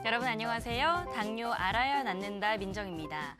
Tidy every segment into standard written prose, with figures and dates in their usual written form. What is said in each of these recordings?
여러분 안녕하세요. 당뇨 알아야 낫는다 민정입니다.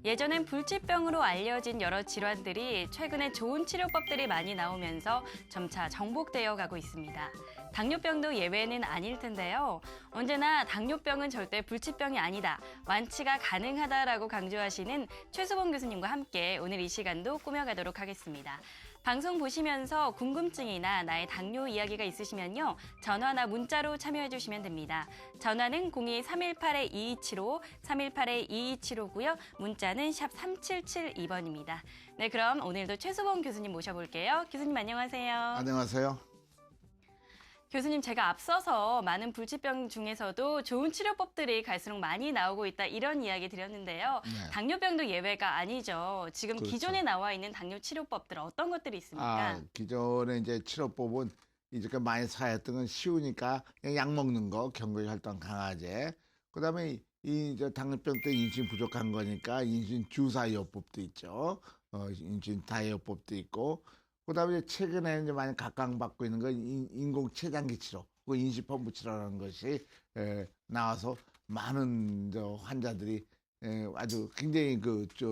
예전엔 불치병으로 알려진 여러 질환들이 최근에 좋은 치료법들이 많이 나오면서 점차 정복되어 가고 있습니다. 당뇨병도 예외는 아닐 텐데요. 언제나 당뇨병은 절대 불치병이 아니다, 완치가 가능하다라고 강조하시는 최수봉 교수님과 함께 오늘 이 시간도 꾸며가도록 하겠습니다. 방송 보시면서 궁금증이나 나의 당뇨 이야기가 있으시면요. 전화나 문자로 참여해 주시면 됩니다. 전화는 02-318-2275, 318-2275고요. 문자는 샵 3772번입니다. 네, 그럼 오늘도 최수봉 교수님 모셔볼게요. 교수님 안녕하세요. 안녕하세요. 교수님, 제가 앞서서 많은 불치병 중에서도 좋은 치료법들이 갈수록 많이 나오고 있다 이런 이야기 드렸는데요. 네. 당뇨병도 예외가 아니죠. 지금 그렇죠. 기존에 나와 있는 당뇨 치료법들 어떤 것들이 있습니까? 기존에 이제 치료법은 이렇게 많이 사용했던 건 쉬우니까 그냥 약 먹는 거, 경구의 혈당 강화제. 그다음에 이 이제 당뇨병 때 인슐린 부족한 거니까 인슐린 주사요법도 있죠. 인슐린 다이어법도 있고. 그다음에 최근에 이제 많이 각광받고 있는 건 인공 췌장기 치료, 그 인시펌프 치료라는 것이 나와서 많은 환자들이 아주 굉장히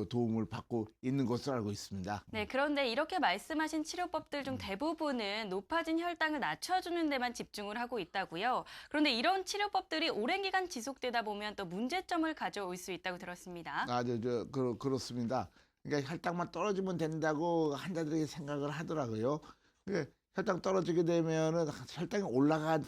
도움을 받고 있는 것으로 알고 있습니다. 네, 그런데 이렇게 말씀하신 치료법들 중 대부분은 높아진 혈당을 낮춰주는 데만 집중을 하고 있다고요. 그런데 이런 치료법들이 오랜 기간 지속되다 보면 또 문제점을 가져올 수 있다고 들었습니다. 그렇습니다. 그러니까 혈당만 떨어지면 된다고 환자들이 생각을 하더라고요. 그러니까 혈당 떨어지게 되면은 혈당이 올라가는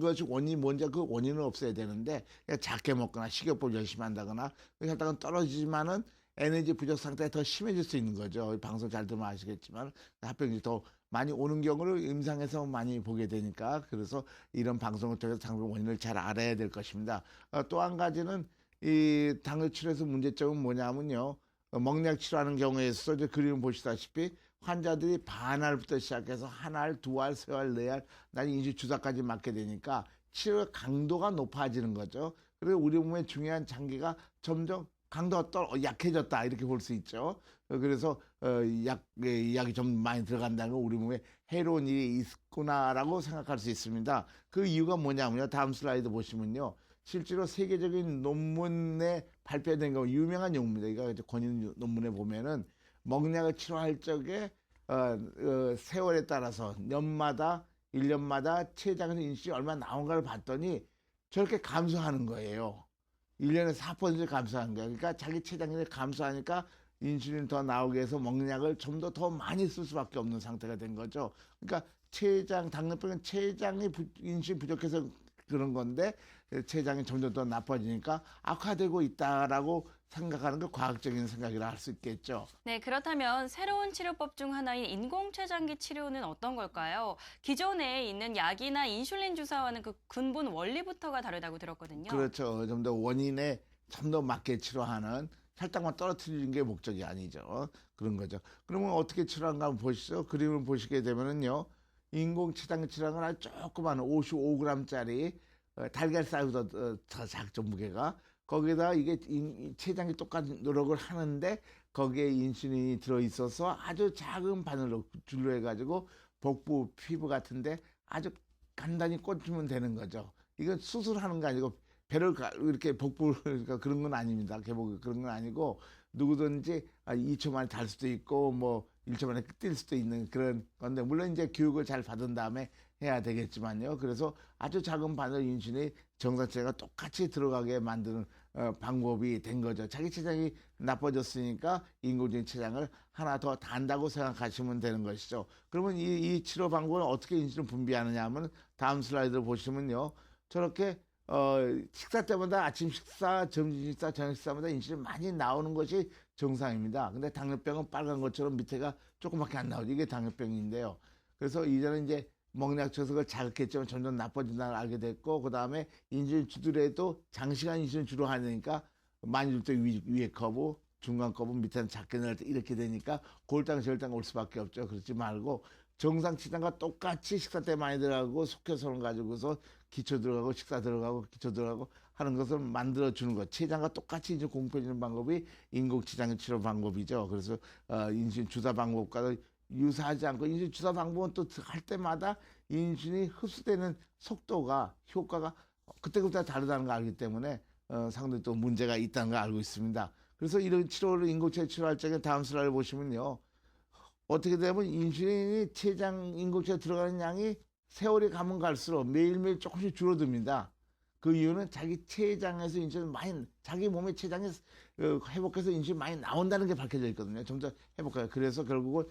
것이 원인이 뭔지 그 원인을 없애야 되는데 그냥 작게 먹거나 식이요법 열심히 한다거나 혈당은 떨어지지만은 에너지 부족 상태가 더 심해질 수 있는 거죠. 방송 잘 들으면 아시겠지만 합병증이 더 많이 오는 경우를 임상에서 많이 보게 되니까 그래서 이런 방송을 통해서 당뇨 원인을 잘 알아야 될 것입니다. 또 한 가지는 이 당뇨 치료에서 문제점은 뭐냐면요. 먹약 치료하는 경우에 있어서 이제 그림 보시다시피 환자들이 반알부터 시작해서 한 알, 두 알, 세 알, 네 알, 난 인슐린 주사까지 맞게 되니까 치료 강도가 높아지는 거죠. 그리고 우리 몸의 중요한 장기가 점점 강도가 약해졌다 이렇게 볼 수 있죠. 그래서 약이 좀 많이 들어간다는 건 우리 몸에 해로운 일이 있구나라고 생각할 수 있습니다. 그 이유가 뭐냐면요. 다음 슬라이드 보시면요. 실제로 세계적인 논문에 발표된 거 유명한 용어입니다. 이거 권위 논문에 보면은 먹약을 치료할 적에 세월에 따라서 년마다 1년마다 췌장에서 인슐린이 얼마 나온가를 봤더니 저렇게 감소하는 거예요. 1년에 4% 감소하는 거예요. 그러니까 자기 췌장이 감소하니까 인슐린 더 나오게 해서 먹약을 좀 더 많이 쓸 수밖에 없는 상태가 된 거죠. 그러니까 당뇨병은 췌장이 인슐린 부족해서 그런 건데 췌장이 점점 더 나빠지니까 악화되고 있다라고 생각하는 게 과학적인 생각이라 할 수 있겠죠. 네, 그렇다면 새로운 치료법 중 하나인 인공췌장기 치료는 어떤 걸까요? 기존에 있는 약이나 인슐린 주사와는 그 근본 원리부터가 다르다고 들었거든요. 그렇죠. 좀 더 원인에 좀 더 맞게 치료하는 혈당만 떨어뜨리는 게 목적이 아니죠. 그런 거죠. 그러면 어떻게 치료하는가 한번 보시죠. 그림을 보시게 되면은요. 인공췌장기 치료는 아주 조그마한 55g짜리 달걀 사이즈보다 더 작죠, 무게가. 거기다 이게 췌장이 똑같은 노력을 하는데 거기에 인슐린이 들어있어서 아주 작은 바늘로 줄로 해가지고 복부, 피부 같은데 아주 간단히 꽂으면 되는 거죠. 이건 수술하는 거 아니고 배를 이렇게 복부를 그런 건 아닙니다. 개복 그런 건 아니고 누구든지 2초 만에 달 수도 있고 뭐 1초 만에 뛸 수도 있는 그런 건데 물론 이제 교육을 잘 받은 다음에 해야 되겠지만요. 그래서 아주 작은 바늘 인슐린이 정상체가 똑같이 들어가게 만드는 방법이 된 거죠. 자기 췌장이 나빠졌으니까 인공적인 췌장을 하나 더 단다고 생각하시면 되는 것이죠. 그러면 이 치료 방법을 어떻게 인슐린 분비하느냐 하면 다음 슬라이드를 보시면요. 저렇게 식사 때마다 아침 식사, 점심 식사, 저녁 식사마다 인슐린 많이 나오는 것이 정상입니다. 근데 당뇨병은 빨간 것처럼 밑에가 조금밖에 안 나오죠. 이게 당뇨병인데요. 그래서 이전에 이제 먹약 쳐서 그걸 자극했지만 점점 나빠진다는 걸 알게 됐고, 그 다음에 인슐린 주더라도 장시간 인슐린 주로 하니까 많이 줄 때 위에 커브, 중간 커브, 밑에는 작게 넣을 때 이렇게 되니까 골당, 절당 올 수밖에 없죠. 그렇지 말고 정상 치단과 똑같이 식사 때 많이 들어가고 속효소를 가지고서 기초 들어가고 식사 들어가고 기초 들어가고 하는 것을 만들어 주는 것. 췌장과 똑같이 이제 공급해주는 방법이 인공췌장 치료 방법이죠. 그래서 인슐린 주사 방법과도 유사하지 않고 인슐린 주사 방법은 또 할 때마다 인슐린이 흡수되는 속도가 효과가 그때그때 다르다는 걸 알기 때문에 상당히 또 문제가 있다는 걸 알고 있습니다. 그래서 이런 치료를 인공체를 치료할 적에 다음 슬라이드 보시면요. 어떻게 되면 인슐린이 인공체에 들어가는 양이 세월이 가면 갈수록 매일매일 조금씩 줄어듭니다. 그 이유는 자기 췌장에서 인슐린 많이, 자기 몸의 췌장에 회복해서 인슐린 많이 나온다는 게 밝혀져 있거든요. 점점 회복해요. 그래서 결국은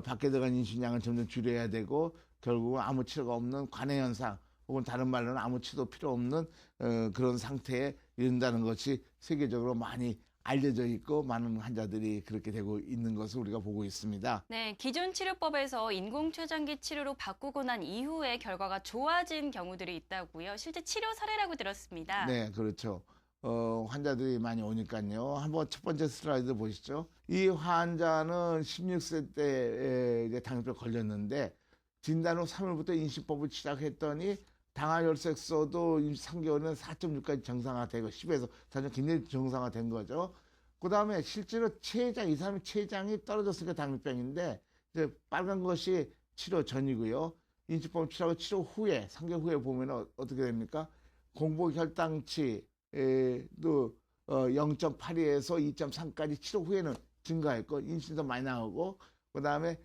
밖에 들어간 인슐린 양을 점점 줄여야 되고, 결국은 아무 치료가 없는 관해 현상, 혹은 다른 말로는 아무 치료도 필요 없는 그런 상태에 이른다는 것이 세계적으로 많이 알려져 있고, 많은 환자들이 그렇게 되고 있는 것을 우리가 보고 있습니다. 네, 기존 치료법에서 인공췌장기 치료로 바꾸고 난 이후에 결과가 좋아진 경우들이 있다고요. 실제 치료 사례라고 들었습니다. 네, 그렇죠. 환자들이 많이 오니까요. 한번 첫 번째 슬라이드 보시죠. 이 환자는 16세 때 이제 당뇨병 걸렸는데, 진단 후 3일부터 인식법을 시작했더니 당화혈색소도 3개월은 4.6까지 정상화되고 10에서 4점 굉장히 정상화된 거죠. 그 다음에 실제로 이 사람의 췌장이 떨어졌으니까 당뇨병인데, 이제 빨간 것이 치료 전이고요. 인식법 치료하고 치료 후에 3개월 후에 보면 어떻게 됩니까? 공복 혈당치도 0.82에서 2.3까지 치료 후에는 증가했고, 인슐린도 많이 나오고, 그 다음에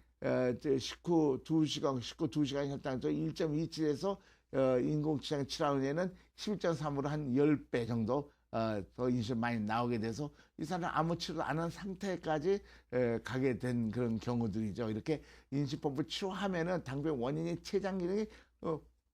식후 2시간 혈당도 1.27에서 인공췌장 치료 후에는 11.3으로 한 10배 정도 더 인슐린 많이 나오게 돼서 이 사람은 아무 치료도 안 한 상태까지 가게 된 그런 경우들이죠. 이렇게 인식법을 치료하면은 당뇨 원인이 췌장 기능이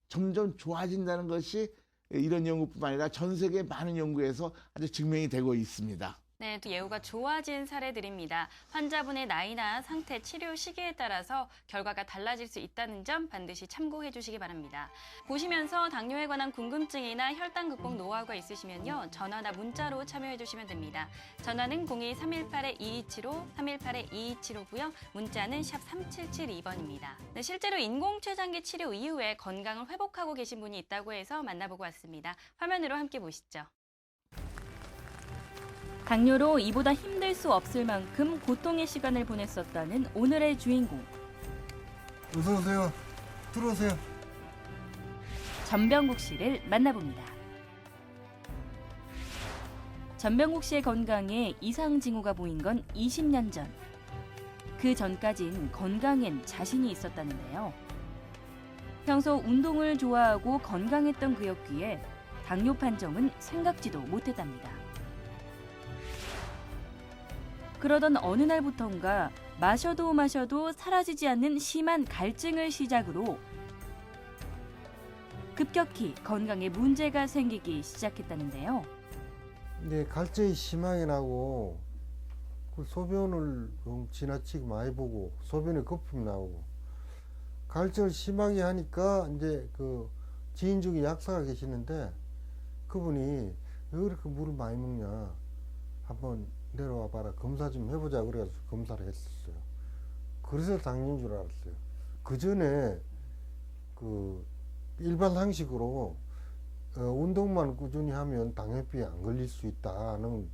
점점 좋아진다는 것이 이런 연구뿐만 아니라 전 세계 많은 연구에서 아주 증명이 되고 있습니다. 네, 또 예후가 좋아진 사례들입니다. 환자분의 나이나 상태, 치료 시기에 따라서 결과가 달라질 수 있다는 점 반드시 참고해 주시기 바랍니다. 보시면서 당뇨에 관한 궁금증이나 혈당 극복 노하우가 있으시면요. 전화나 문자로 참여해 주시면 됩니다. 전화는 02-318-2275, 318-2275고요. 문자는 샵 3772번입니다. 네, 실제로 인공췌장기 치료 이후에 건강을 회복하고 계신 분이 있다고 해서 만나보고 왔습니다. 화면으로 함께 보시죠. 당뇨로 이보다 힘들 수 없을 만큼 고통의 시간을 보냈었다는 오늘의 주인공. 어서 오세요. 들어오세요. 전병국 씨를 만나봅니다. 전병국 씨의 건강에 이상 징후가 보인 건 20년 전. 그 전까진 건강엔 자신이 있었다는데요. 평소 운동을 좋아하고 건강했던 그였기에 당뇨 판정은 생각지도 못했답니다. 그러던 어느 날부턴가 마셔도 사라지지 않는 심한 갈증을 시작으로 급격히 건강에 문제가 생기기 시작했다는데요. 네, 갈증이 심하게 나고 그 소변을 좀 지나치게 많이 보고 소변에 거품이 나오고 갈증을 심하게 하니까 이제 그 지인 중에 약사가 계시는데 그분이 왜 그렇게 물을 많이 먹냐 한번 내려와 봐라 검사 좀 해보자 그래서 검사를 했었어요. 그래서 당뇨인 줄 알았어요. 그 전에 그 일반 상식으로 운동만 꾸준히 하면 당뇨병에 안 걸릴 수 있다는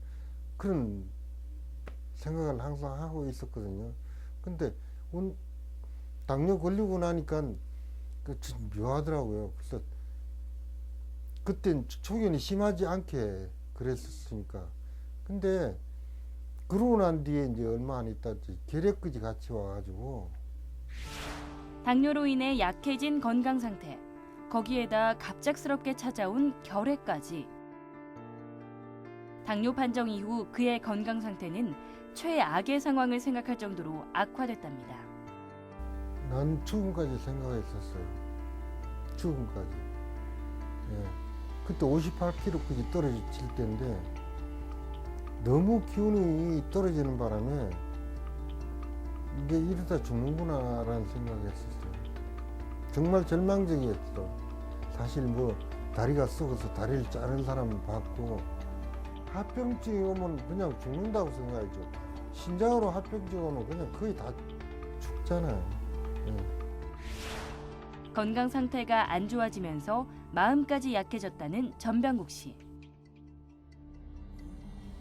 그런 생각을 항상 하고 있었거든요. 근데 당뇨 걸리고 나니까 좀 묘하더라고요. 그래서 그땐 초견이 심하지 않게 그랬었으니까. 근데 그러고 난 뒤에 이제 얼마 안 있다 결핵까지 같이 와가지고 당뇨로 인해 약해진 건강 상태, 거기에다 갑작스럽게 찾아온 결핵까지. 당뇨 판정 이후 그의 건강 상태는 최악의 상황을 생각할 정도로 악화됐답니다. 난 죽음까지 생각했었어요. 죽음까지. 예. 그때 58kg까지 떨어질 때인데 너무 기운이 떨어지는 바람에 이게 이러다 죽는구나라는 생각을 했었어요. 정말 절망적이었죠. 사실 뭐 다리가 썩어서 다리를 자른 사람을 봤고 합병증이 오면 그냥 죽는다고 생각했죠. 신장으로 합병증 오면 그냥 거의 다 죽잖아요. 예. 건강 상태가 안 좋아지면서 마음까지 약해졌다는 전병국 씨.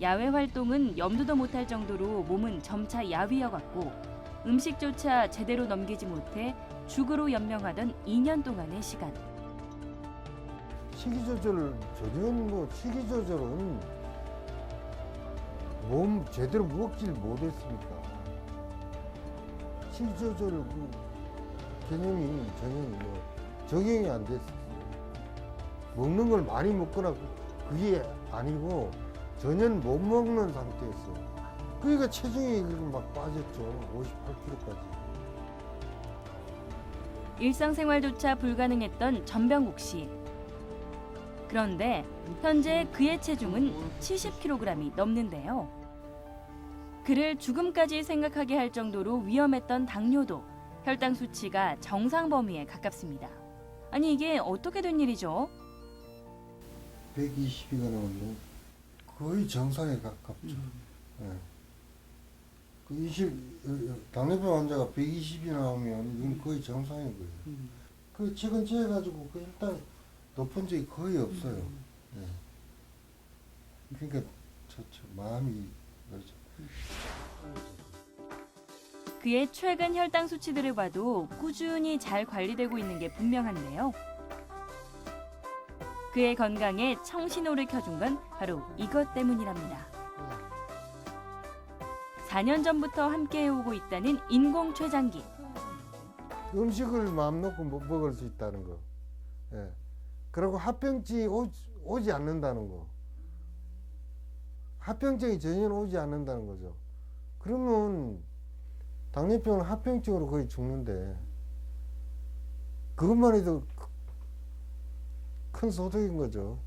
야외 활동은 염두도 못할 정도로 몸은 점차 야위어갔고 음식조차 제대로 넘기지 못해 죽으로 연명하던 2년 동안의 시간. 식이 조절 전혀 뭐 식이 조절은 몸 제대로 먹질 못했으니까 식이 조절 그 개념이 전혀 뭐 적용이 안 됐어요. 먹는 걸 많이 먹거나 그게 아니고 전혀 못 먹는 상태였어요. 그러니까 체중이 막 빠졌죠. 58kg까지. 일상생활조차 불가능했던 전병국 씨. 그런데 현재 그의 체중은 70kg이 넘는데요. 그를 죽음까지 생각하게 할 정도로 위험했던 당뇨도 혈당 수치가 정상 범위에 가깝습니다. 아니 이게 어떻게 된 일이죠? 120이가 나오는데 거의 정상에 가깝죠. 예. 당뇨병 환자가 120이 나오면 이건 거의 정상인 거예요. 그 최근 재가지고 그 일단 높은 적이 거의 없어요. 예. 그러니까 저 마음이 그렇죠. 그의 최근 혈당 수치들을 봐도 꾸준히 잘 관리되고 있는 게 분명한데요. 그의 건강에 청신호를 켜준 건 바로 이것 때문이랍니다. 4년 전부터 함께 해오고 있다는 인공 췌장기. 음식을 마음 놓고 먹을 수 있다는 거. 예. 그리고 합병증이 오지 않는다는 거. 합병증이 전혀 오지 않는다는 거죠. 그러면 당뇨병은 합병증으로 거의 죽는데 그것만 해도 큰 소득인 거죠.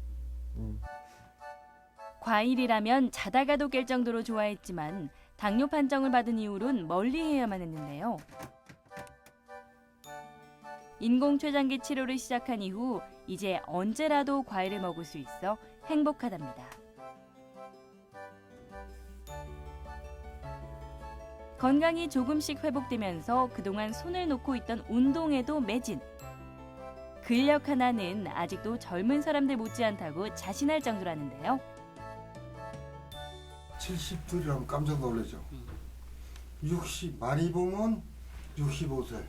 과일이라면 자다가도 깰 정도로 좋아했지만 당뇨 판정을 받은 이후론 멀리해야만 했는데요. 인공 췌장기 치료를 시작한 이후 이제 언제라도 과일을 먹을 수 있어 행복하답니다. 건강이 조금씩 회복되면서 그동안 손을 놓고 있던 운동에도 매진. 근력 하나는 아직도 젊은 사람들 못지않다고 자신할 정도라는데요. 72이라면 깜짝 놀라죠. 60 많이 보면 65세,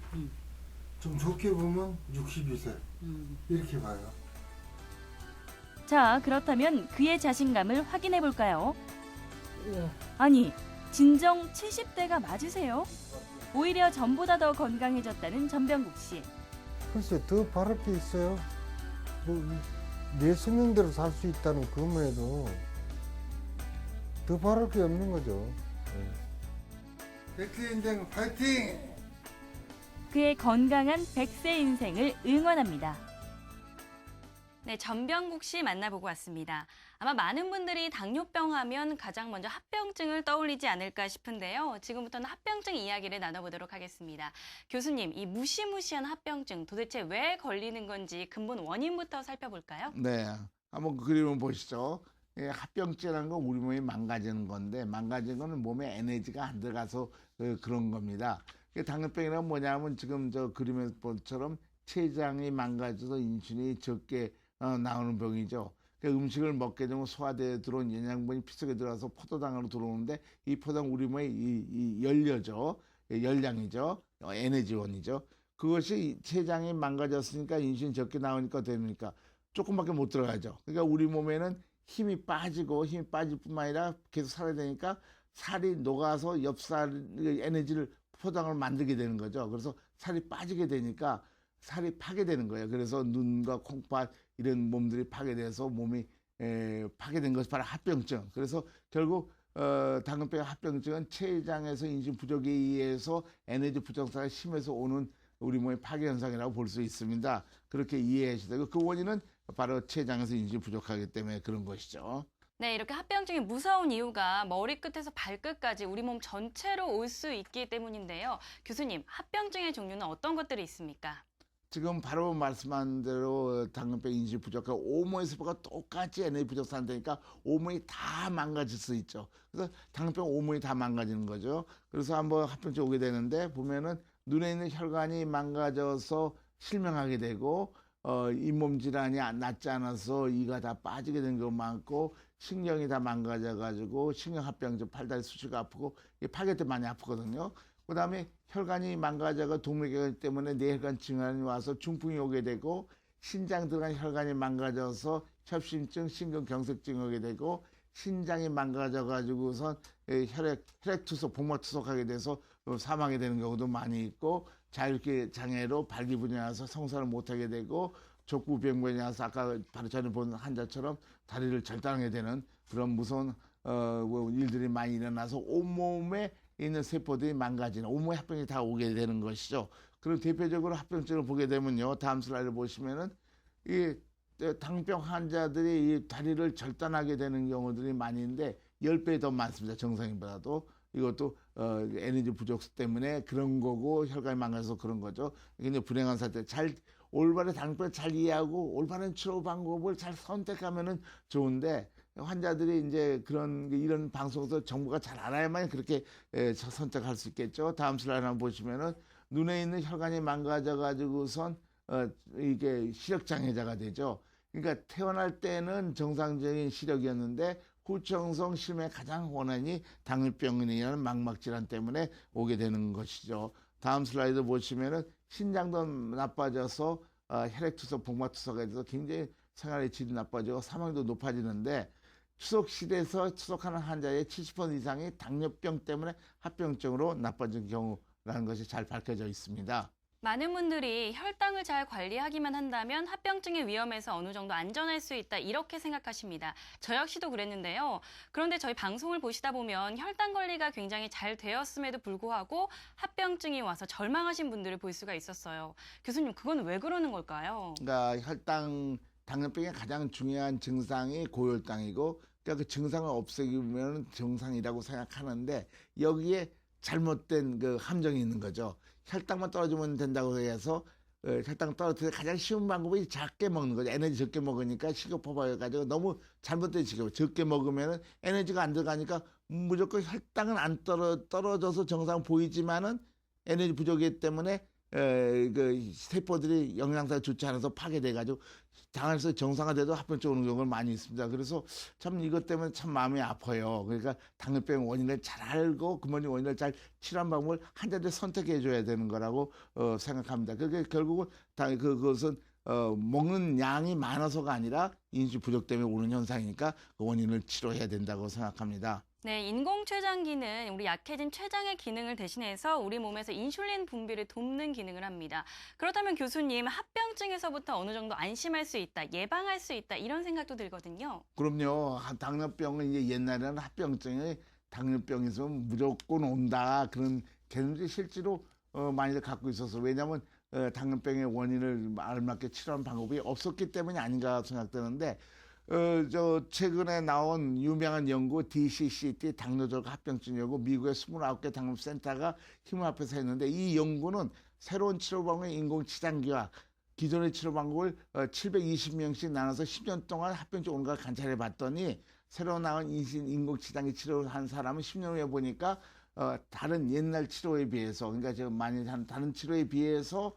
좀 좋게 보면 62세 이렇게 봐요. 자, 그렇다면 그의 자신감을 확인해 볼까요? 아니, 진정 70대가 맞으세요? 오히려 전보다 더 건강해졌다는 전병국 씨. 글쎄 더 바랄 게 있어요. 내 수명대로 살 수 있다는 그것만 해도 더 바랄 게 없는 거죠. 백세 인생 파이팅! 그의 건강한 100세 인생을 응원합니다. 네, 전병국 씨 만나보고 왔습니다. 아마 많은 분들이 당뇨병 하면 가장 먼저 합병증을 떠올리지 않을까 싶은데요. 지금부터는 합병증 이야기를 나눠보도록 하겠습니다. 교수님, 이 무시무시한 합병증 도대체 왜 걸리는 건지 근본 원인부터 살펴볼까요? 네, 한번 그 그림을 보시죠. 예, 합병증이라는 건 우리 몸이 망가지는 건데 망가지는 거는 몸에 에너지가 안 들어가서 그런 겁니다. 당뇨병이란 뭐냐면 지금 저 그림에 본처럼 췌장이 망가져서 인슐린이 적게 나오는 병이죠. 그러니까 음식을 먹게 되면 소화대에 들어온 영양분이 피 속에 들어가서 포도당으로 들어오는데 이 포도당 우리 몸에 이 열려죠. 열량이죠. 에너지원이죠. 그것이 췌장이 망가졌으니까 인슐린 적게 나오니까 됩니까? 조금밖에 못 들어가죠. 그러니까 우리 몸에는 힘이 빠질 뿐만 아니라 계속 살아야 되니까 살이 녹아서 엽살 에너지를 포도당을 만들게 되는 거죠. 그래서 살이 빠지게 되니까 살이 파괴되는 거예요. 그래서 눈과 콩팥 이런 몸들이 파괴돼서 몸이 파괴된 것이 바로 합병증. 그래서 결국 당뇨병 합병증은 췌장에서 인슐린 부족에 의해서 에너지 부족사가 심해서 오는 우리 몸의 파괴 현상이라고 볼 수 있습니다. 그렇게 이해하셔야 되고 그 원인은 바로 췌장에서 인슐린이 부족하기 때문에 그런 것이죠. 네, 이렇게 합병증이 무서운 이유가 머리끝에서 발끝까지 우리 몸 전체로 올 수 있기 때문인데요. 교수님, 합병증의 종류는 어떤 것들이 있습니까? 지금 바로 말씀한 대로 당뇨병 인슐린 부족하고 오모에서가 똑같이 에너지 부족 상태니까 오모이 다 망가질 수 있죠. 그래서 당뇨병 오모이 다 망가지는 거죠. 그래서 한번 합병증 오게 되는데 보면은 눈에 있는 혈관이 망가져서 실명하게 되고 잇몸 질환이 낫지 않아서 이가 다 빠지게 된 경우 많고 신경이 다 망가져가지고 신경합병증, 팔다리 수시가 아프고 파괴 때 많이 아프거든요. 그 다음에 혈관이 망가져가 동맥경 때문에 뇌혈관 질환이 와서 중풍이 오게 되고 신장 들어간 혈관이 망가져서 협심증, 심근경색증 오게 되고 신장이 망가져 가지고선 혈액투석, 복막투석하게 돼서 사망하게 되는 경우도 많이 있고 자율기 장애로 발기부전이 와서 성사를 못하게 되고 족구병변이 와서 아까 바로 전에 본 환자처럼 다리를 절단하게 되는 그런 무서운 일들이 많이 일어나서 온몸에 있는 세포들이 망가지는 온몸에 합병이 다 오게 되는 것이죠. 그럼 대표적으로 합병증을 보게 되면요. 다음 슬라이드 보시면은 이 당뇨병 환자들이 이 다리를 절단하게 되는 경우들이 많이 있는데 10배 더 많습니다. 정상인보다도. 이것도 에너지 부족 때문에 그런 거고 혈관이 망가져서 그런 거죠. 이게 불행한 상태. 올바른 당뇨병을 잘 이해하고 올바른 치료 방법을 잘 선택하면은 좋은데 환자들이 이제 이런 방송에서 정보가 잘 알아야만 그렇게 선택할 수 있겠죠. 다음 슬라이드 한번 보시면은 눈에 있는 혈관이 망가져 가지고선 이게 시력 장애자가 되죠. 그러니까 태어날 때는 정상적인 시력이었는데 후천성 실명의 가장 원인이 당뇨병이라는 망막 질환 때문에 오게 되는 것이죠. 다음 슬라이드 보시면은 신장도 나빠져서 혈액투석, 복막투석에 대해서 굉장히 생활의 질이 나빠지고 사망도 높아지는데 추석실에서 추석하는 환자의 70% 이상이 당뇨병 때문에 합병증으로 나빠진 경우라는 것이 잘 밝혀져 있습니다. 많은 분들이 혈당을 잘 관리하기만 한다면 합병증의 위험에서 어느 정도 안전할 수 있다 이렇게 생각하십니다. 저 역시도 그랬는데요. 그런데 저희 방송을 보시다 보면 혈당 관리가 굉장히 잘 되었음에도 불구하고 합병증이 와서 절망하신 분들을 볼 수가 있었어요. 교수님, 그건 왜 그러는 걸까요? 그러니까 당뇨병의 가장 중요한 증상이 고혈당이고 그러니까 그 증상을 없애기면 정상이라고 생각하는데 여기에 잘못된 그 함정이 있는 거죠. 혈당만 떨어지면 된다고 해서 혈당 떨어뜨릴 가장 쉬운 방법이 작게 먹는 거죠. 에너지 적게 먹으니까 식욕포화해가지고 너무 잘못된 식욕. 적게 먹으면 에너지가 안 들어가니까 무조건 혈당은 안 떨어져서 정상 보이지만은 에너지 부족이기 때문에 그 세포들이 영양사가 좋지 않아서 파괴돼가지고 당에서 정상화돼도 합병증 오는 경우가 많이 있습니다. 그래서 참 이것 때문에 참 마음이 아파요. 그러니까 당뇨병 원인을 잘 알고 그 원인을 잘 치료한 방법을 환자들 선택해 줘야 되는 거라고 생각합니다. 그게 결국은 그것은 먹는 양이 많아서가 아니라 인슐린 부족 때문에 오는 현상이니까 그 원인을 치료해야 된다고 생각합니다. 네, 인공췌장기는 우리 약해진 췌장의 기능을 대신해서 우리 몸에서 인슐린 분비를 돕는 기능을 합니다. 그렇다면 교수님, 합병증에서부터 어느 정도 안심할 수 있다, 예방할 수 있다 이런 생각도 들거든요. 그럼요. 당뇨병은 이제 옛날에는 합병증이 당뇨병이 있으면 무조건 온다 그런 개념들이 실제로 많이들 갖고 있어서 왜냐하면 당뇨병의 원인을 알맞게 치료하는 방법이 없었기 때문이 아닌가 생각되는데 최근에 나온 유명한 연구 DCCT 당뇨적 합병증 연구 미국의 29개 당뇨센터가 힘을 합해서 했는데 이 연구는 새로운 치료 방법의 인공치장기와 기존의 치료 방법을 720명씩 나눠서 10년 동안 합병증 오는 걸 관찰해 봤더니 새로 나온 인공치장기 치료를 한 사람은 10년 후에 보니까 다른 옛날 치료에 비해서 그러니까 저 많이 한 다른 치료에 비해서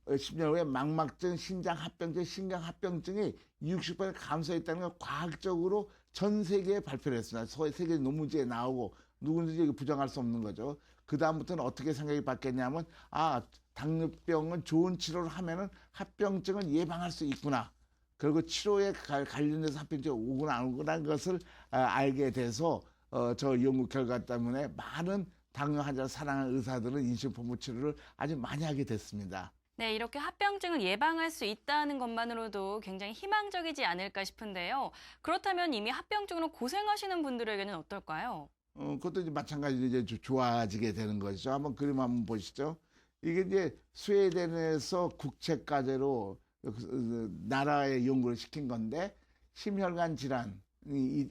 10년 후에 망막증, 신장 합병증, 신경 합병증이 60% 감소했다는 걸 과학적으로 전 세계에 발표를 했습니다. 세계 논문지에 나오고 누구든지 부정할 수 없는 거죠. 그 다음부터는 어떻게 생각이 바뀌었냐면 당뇨병은 좋은 치료를 하면은 합병증을 예방할 수 있구나. 그리고 치료에 관련돼서 합병증이 오거나 안 오거나 것을 알게 돼서 저 연구 결과 때문에 많은 당뇨 환자를 사랑하는 의사들은 인슐린 pom프 치료를 아주 많이 하게 됐습니다. 네, 이렇게 합병증을 예방할 수 있다는 것만으로도 굉장히 희망적이지 않을까 싶은데요. 그렇다면 이미 합병증으로 고생하시는 분들에게는 어떨까요? 그것도 이제 마찬가지로 이제 좋아지게 되는 것이죠. 한번 그림 한번 보시죠. 이게 이제 스웨덴에서 국책과제로 나라에 연구를 시킨 건데 심혈관 질환이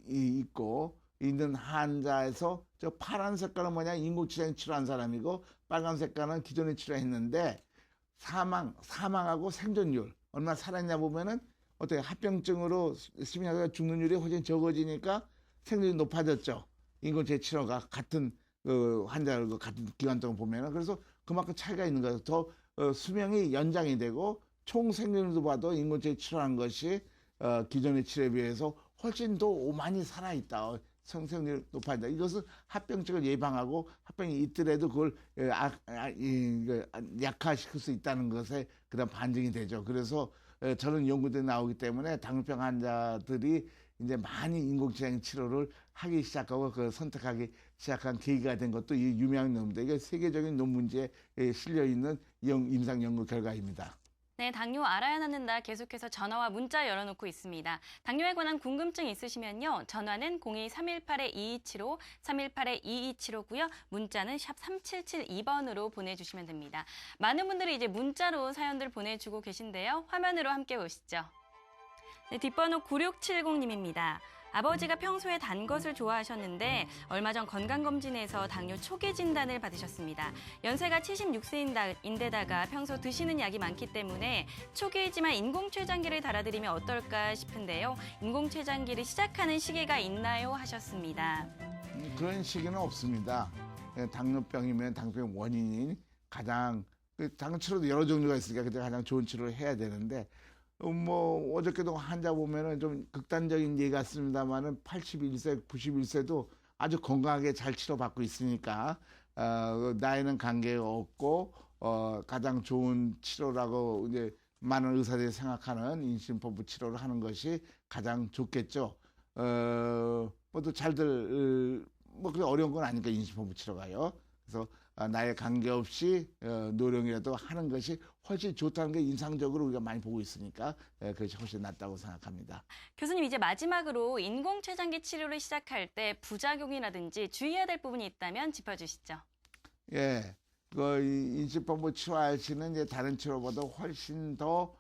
있고 있는 환자에서 저 파란 색깔은 뭐냐 인공치장 치료한 사람이고 빨간 색깔은 기존에 치료했는데 사망하고 생존율 얼마나 살았냐 보면은 어떻게 합병증으로 심혈관 죽는율이 훨씬 적어지니까 생존율이 높아졌죠. 인공치료 치료가 같은 환자를 같은 기간 동안 보면은 그래서 그만큼 차이가 있는 거예요. 더 수명이 연장이 되고 총 생존율도 봐도 인공치료 치료한 것이 기존의 치료에 비해서 훨씬 더 많이 살아있다. 생생률이 높아진다. 이것은 합병증을 예방하고 합병이 있더라도 그걸 약화시킬 수 있다는 것에 그다음 반증이 되죠. 그래서 저런 연구들이 나오기 때문에 당뇨병 환자들이 이제 많이 인공지능 치료를 하기 시작하고 그 선택하기 시작한 계기가 된 것도 이 유명한 논문인데 이게 세계적인 논문지에 실려 있는 임상 연구 결과입니다. 네, 당뇨 알아야 낫는다 계속해서 전화와 문자 열어놓고 있습니다. 당뇨에 관한 궁금증 있으시면요. 전화는 02-318-2275, 318-2275고요. 문자는 샵 3772번으로 보내주시면 됩니다. 많은 분들이 이제 문자로 사연들 보내주고 계신데요. 화면으로 함께 보시죠. 네, 뒷번호 9670님입니다. 아버지가 평소에 단 것을 좋아하셨는데 얼마 전 건강검진에서 당뇨 초기 진단을 받으셨습니다. 연세가 76세인데다가 평소 드시는 약이 많기 때문에 초기이지만 인공췌장기를 달아드리면 어떨까 싶은데요. 인공췌장기를 시작하는 시기가 있나요? 하셨습니다. 그런 시기는 없습니다. 당뇨병이면 당뇨병 원인인 가장 당뇨 치료도 여러 종류가 있으니까 그때 가장 좋은 치료를 해야 되는데 뭐 어저께도 환자 보면은 좀 극단적인 얘기 같습니다만은 81세, 91세도 아주 건강하게 잘 치료받고 있으니까 나이는 관계없고 가장 좋은 치료라고 이제 많은 의사들이 생각하는 인슐린펌프 치료를 하는 것이 가장 좋겠죠. 뭐또 잘들 뭐 그게 어려운 건 아니니까 인슐린펌프 치료가요. 그래서 나에 관계없이 노령이라도 하는 것이 훨씬 좋다는 게 인상적으로 우리가 많이 보고 있으니까 그것이 훨씬 낫다고 생각합니다. 교수님, 이제 마지막으로 인공췌장기 치료를 시작할 때 부작용이라든지 주의해야 될 부분이 있다면 짚어주시죠. 예, 그 인슐린펌프 치료할 시는 이제 다른 치료보다 훨씬 더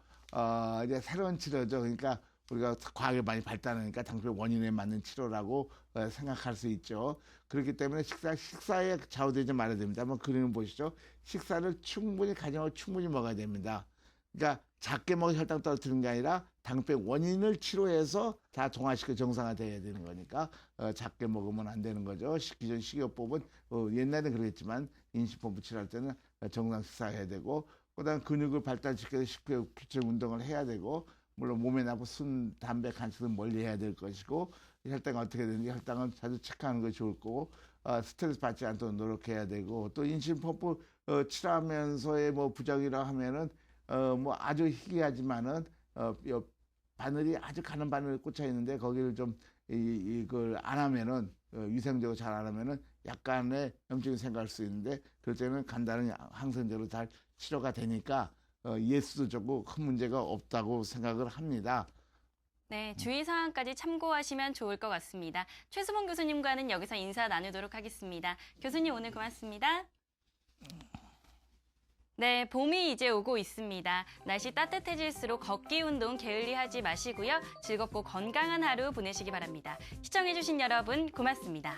이제 새로운 치료죠. 그러니까 우리가 과학이 많이 발달하니까 당뇨 원인에 맞는 치료라고 생각할 수 있죠. 그렇기 때문에 식사에 좌우되지 말아야 됩니다. 한번 그림을 보시죠. 식사를 충분히 가정하고 충분히 먹어야 됩니다. 그러니까 작게 먹어 혈당 떨어뜨리는 게 아니라 당뇨병 원인을 치료해서 다 동화시켜 정상화돼야 되는 거니까 작게 먹으면 안 되는 거죠. 기존 식이요법은 옛날에는 그랬지만 인슐린펌프 치료할 때는 정상 식사해야 되고 그다음 근육을 발달시켜서 규칙 운동을 해야 되고 물론 몸에 나고 술, 담배, 간식은 멀리 해야 될 것이고 혈당이 어떻게 되는지 혈당은 자주 체크하는 것이 좋을 거고 스트레스 받지 않도록 노력해야 되고 또 인슐린펌프 치료하면서의 뭐 부작용이라 하면은 뭐 아주 희귀하지만은 바늘이 아주 가는 바늘이 꽂혀 있는데 거기를 좀 이걸 안 하면은 위생적으로 잘 안 하면은 약간의 염증이 생길 수 있는데 그럴 때는 간단한 항생제로 잘 치료가 되니까 예수도 적고 큰 문제가 없다고 생각을 합니다. 네, 주의사항까지 참고하시면 좋을 것 같습니다. 최수봉 교수님과는 여기서 인사 나누도록 하겠습니다. 교수님, 오늘 고맙습니다. 네, 봄이 이제 오고 있습니다. 날씨 따뜻해질수록 걷기 운동 게을리 하지 마시고요. 즐겁고 건강한 하루 보내시기 바랍니다. 시청해주신 여러분 고맙습니다.